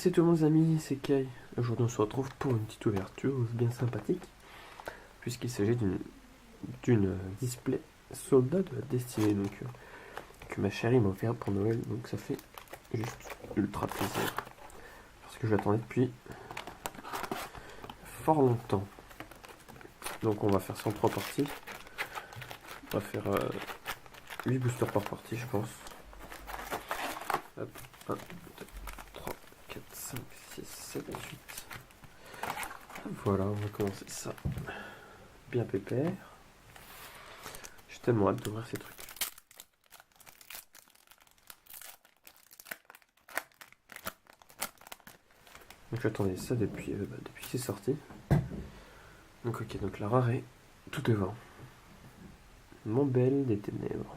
c'est tout le monde les amis, c'est Kay. Aujourd'hui on se retrouve pour une petite ouverture bien sympathique, puisqu'il s'agit d'une display soldat de la destinée, donc que ma chérie m'a offert pour Noël, donc ça fait juste ultra plaisir. Parce que je l'attendais depuis fort longtemps. Donc on va faire 103 parties. On va faire 8 boosters par partie je pense. Hop, 1, 2, 3, 4, 5, 6, 7, 8. Voilà, on va commencer ça. Bien pépère. J'ai tellement hâte d'ouvrir ces trucs. Donc j'attendais ça depuis que c'est sorti. Donc ok, donc la rarée, tout devant. Mon bel des ténèbres.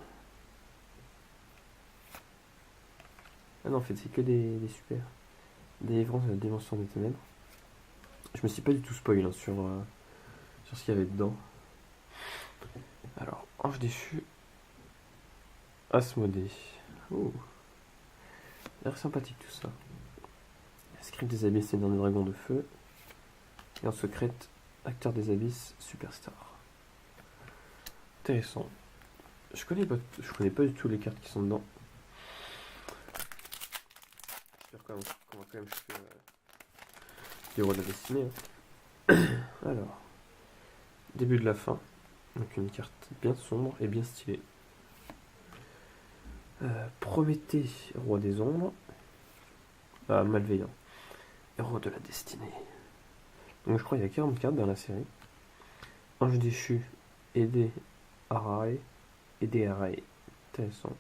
Ah non, en fait, c'est que des super. Délivrance de la dimension des ténèbres. Je me suis pas du tout spoil hein, sur ce qu'il y avait dedans. Alors, Ange déchu. Asmodée. Oh. L'air sympathique tout ça. Script des abysses, c'est dans des dragons de feu. Et en secrète, acteur des abysses, superstar. Intéressant. Je connais pas du tout les cartes qui sont dedans. J'espère qu'on va quand même choper les rois de la destinée. Hein. Alors, début de la fin. Donc une carte bien sombre et bien stylée. Prométhée, roi des ombres. Malveillant. Héros de la destinée. Donc je crois qu'il y a 40 cartes dans la série. Ange déchu, Aidé Arae. Intéressant.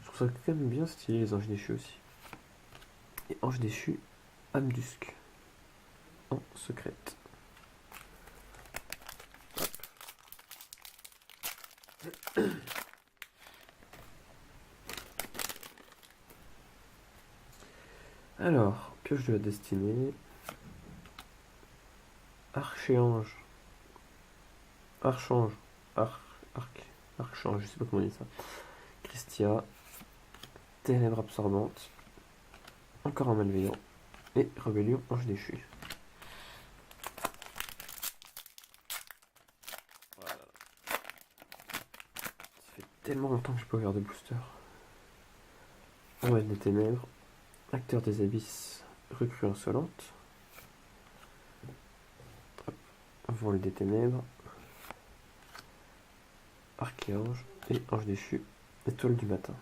Je trouve ça quand même bien stylé les anges déchus aussi. Et Ange déchu, Amdusk. En secrète. Alors, pioche de la destinée. Archange. Archange, je sais pas comment on dit ça. Christia. Ténèbres absorbantes. Encore un malveillant. Et rébellion, ange déchu. Voilà. Ça fait tellement longtemps que j'ai pas ouvert de booster. Envol des ténèbres. Acteur des abysses, recrue insolente. Vol des ténèbres. Archéange et ange déchu. Étoile du matin.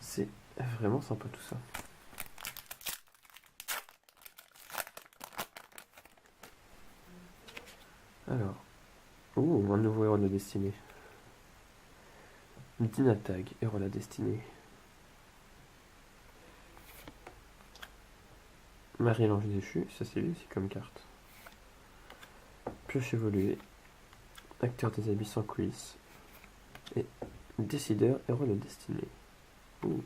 C'est vraiment sympa tout ça. Alors. Oh, un nouveau héros de la destinée. Dinatag, héros de la destinée. Marie l'ange déchu, ça c'est lui aussi comme carte. Pioche évoluée. Acteur des abysses en coulisses. Et décideur, héros de la destinée. Ouh.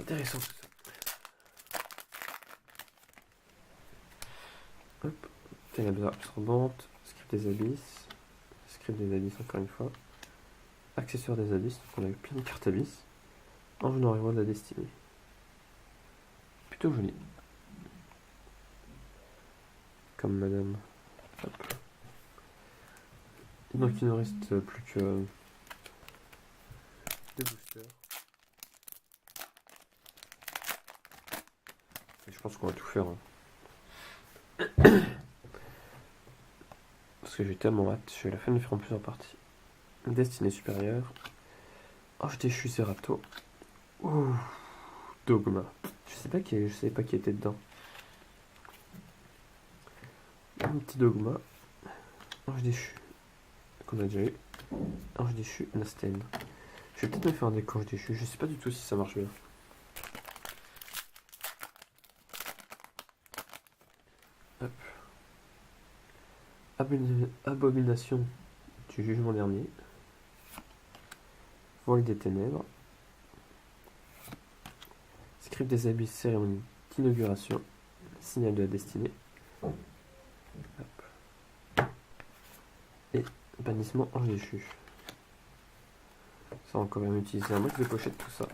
Intéressant tout ça. Hop. Ténèbres absorbantes. Script des abysses. Script des abysses encore une fois. Accessoire des abysses. Donc on a eu plein de cartes abysses. Ange noir, héros de la destinée. Plutôt joli. Comme madame. Hop. Et donc il ne reste plus que 2 boosters. Et je pense qu'on va tout faire. Hein. Parce que j'ai tellement hâte. Je vais la fin de faire en plusieurs parties. Destinée supérieure. Ange déchu Zerato. Ouh. Dogma. Je savais pas qui était dedans. Un petit dogma. Ange déchu. Qu'on a déjà eu. Ange déchu Nasten. Je vais peut-être me faire un deck ange déchu. Je sais pas du tout si ça marche bien. Hop. Abomination du jugement dernier. Vol des ténèbres. Script des abysses, cérémonie d'inauguration. Signal de la destinée. Hop. Et bannissement ange déchu. Ça va encore même utiliser un mode de pochette tout ça.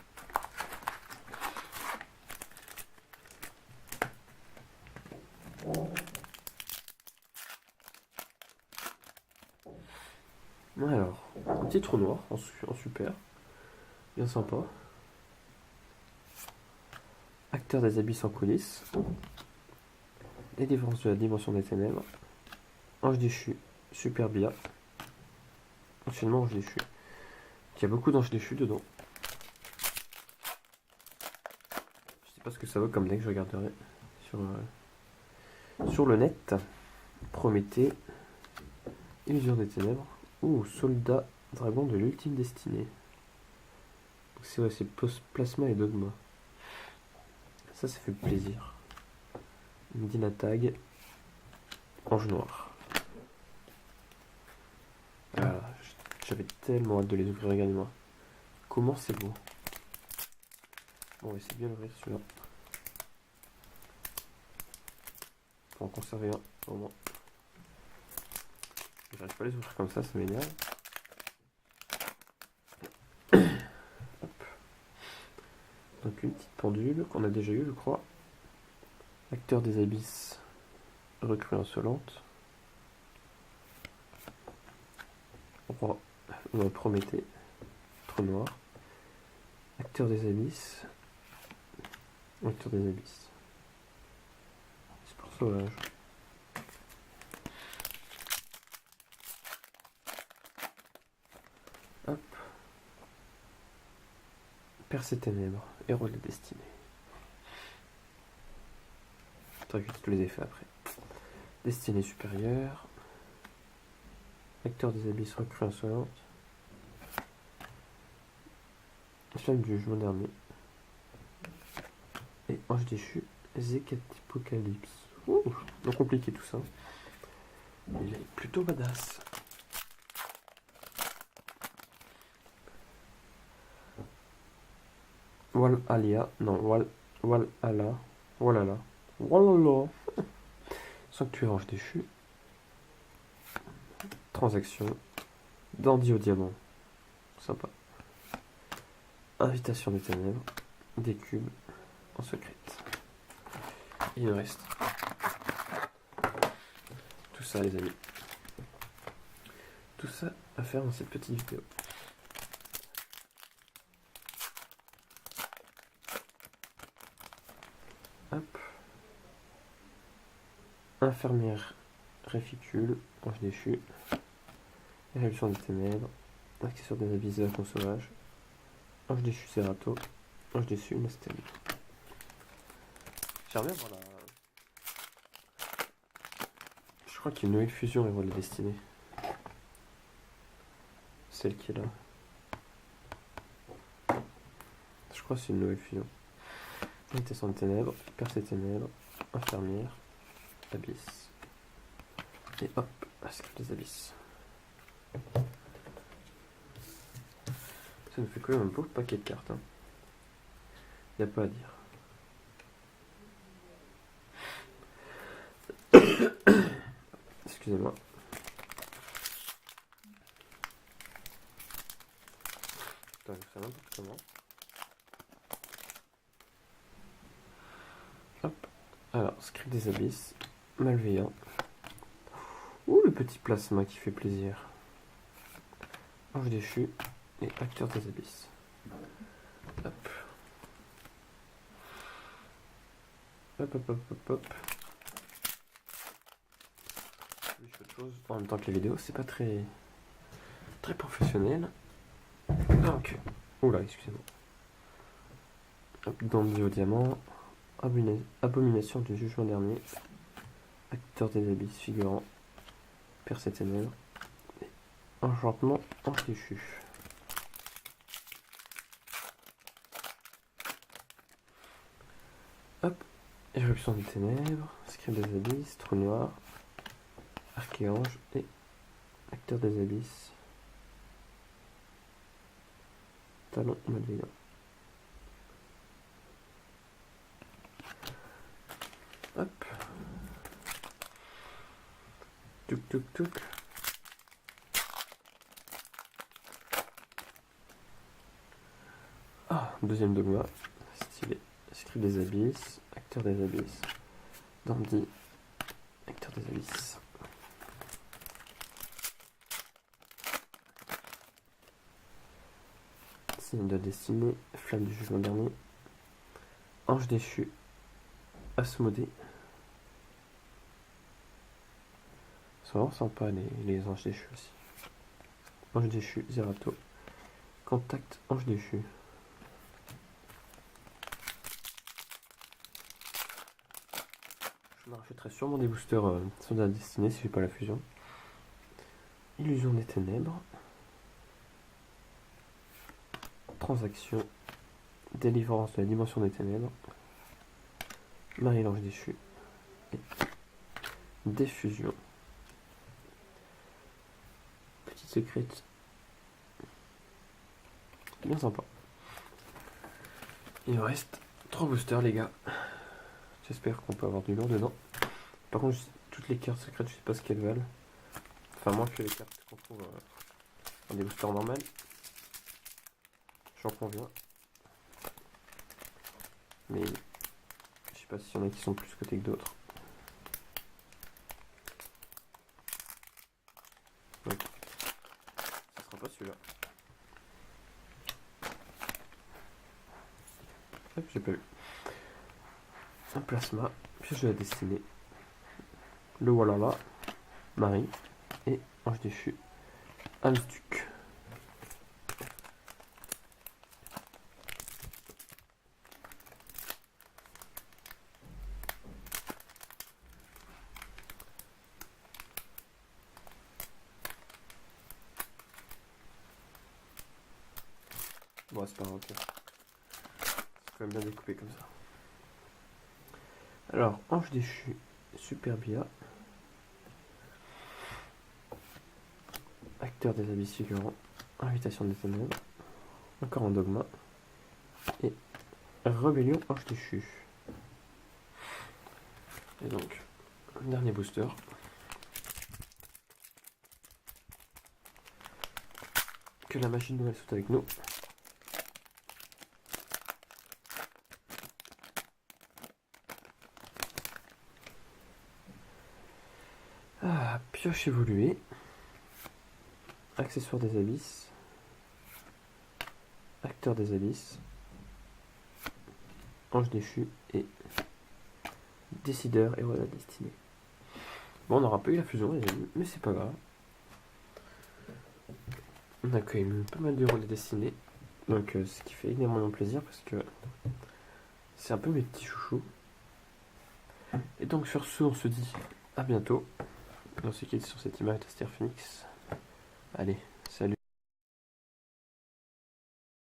Alors, un petit trou noir en super. Bien sympa. Acteur des abysses en coulisses. Délivrance de la dimension des ténèbres. Ange déchu. Super bien. Enchaînement ange déchu. Il y a beaucoup d'anges déchus dedans. Je sais pas ce que ça vaut comme deck, je regarderai sur le net. Prométhée. Illusion des ténèbres. Ouh, soldat dragon de l'ultime destinée. C'est vrai, c'est plasma et dogma. Ça fait plaisir. Medina Tag. Ange noir. Voilà, j'avais tellement hâte de les ouvrir, regardez-moi. Comment c'est beau. Bon, on va essayer de bien l'ouvrir celui-là. Pour en conserver un au moins. J'arrive pas à les ouvrir comme ça m'énerve. Donc une petite pendule qu'on a déjà eu, je crois. Acteur des abysses, recrue insolente. Roi, Prométhée, trou noir. Acteur des abysses. Acteur des abysses. Sport sauvage. Hop. Percée ténèbres, héros de la destinée. Très vite tous les effets après. Destinée supérieure. Acteur des abysses, recrue insolente. Flamme du jugement dernier. Et ange déchu, Zécatipocalypse. Ouh, non compliqué tout ça. Il est plutôt badass. Wal-Alia, non, Wal-Ala, Walala, Walala. Sanctuaire ange déchu. Transaction. Dandy au diamant. Sympa. Invitation des ténèbres. Des cubes en secrète. Il nous reste tout ça, les amis. Tout ça à faire dans cette petite vidéo. Hop. Infirmière réficule, ange déchu. Éruption des ténèbres. Accessoire des abysses de la sauvage. Ange déchu Serato. Ange déchu Nastel. J'aimerais bien voir la... Je crois qu'il y a une nouvelle fusion héros de la destinée. Celle qui est là. Je crois que c'est une nouvelle fusion. Invitation des ténèbres, percée ténèbres, infirmière, abysse. Et hop, script des abysses. Ça nous fait quand même un beau paquet de cartes. Hein. Y a pas à dire. Excusez-moi. Attends, je sais n'importe comment. Hop. Alors, script des abysses, malveillant. Ouh, le petit plasma qui fait plaisir. Ange déchu et acteur des abysses. Hop. Hop, hop, hop, hop, hop. Je fais autre chose en même temps que les vidéos, c'est pas très professionnel. Donc, oula, excusez-moi. Hop, Dandy au diamant. Abomination du jugement dernier. Acteur des abysses, figurant. Percée ténèbres. Enchantement, ange déchu. Hop, éruption des ténèbres, script des abysses, trou noir, archéange et acteur des abysses, talon malveillant. Hop, tuk tuk tuk. Ah, deuxième dogma, stylé. Script des abysses, acteur des abysses, Dandy, acteur des abysses. Signe de destinée, Flamme du jugement dernier, Ange déchu, Asmodée. C'est vraiment sympa les anges déchus aussi. Ange déchu, Zerato. Contact, Ange déchu. Je me rachèterai sûrement des boosters sur la destinée si j'ai pas la fusion. Illusion des ténèbres. Transaction. Délivrance de la dimension des ténèbres. Marie-l'ange déchu. Et diffusion. Petite secrète. Bien sympa. Il me reste 3 boosters les gars. J'espère qu'on peut avoir du lourd dedans. Par contre, toutes les cartes secrètes, je sais pas ce qu'elles valent. Enfin, moins que les cartes qu'on trouve dans des boosters normales. J'en conviens. Mais je sais pas s'il y en a qui sont plus cotés que d'autres. Donc, ce sera pas celui-là. Hop, j'ai pas vu. Un plasma, piège de la destinée. Le Walala, Marie et Ange déchu, Alstuc. Bon, c'est pas grave, ok. C'est quand même bien découpé comme ça. Alors, Ange déchu, Superbia. Acteur des abysses figurants, Invitation des ténèbres, encore un dogma, et Rébellion Ange déchu. Et donc, dernier booster. Que la machine Noël soit avec nous. Ah, pioche évoluée. Accessoire des abysses. Acteur des abysses. Ange déchu et décideur héros de la destinée. Bon, on n'aura pas eu la fusion, mais c'est pas grave. On a quand même eu pas mal de héros de la destinée. Donc, ce qui fait énormément plaisir parce que c'est un peu mes petits chouchous. Et donc, sur ce, on se dit à bientôt. On se quitte sur cette image d'Aster Phoenix. Allez, salut.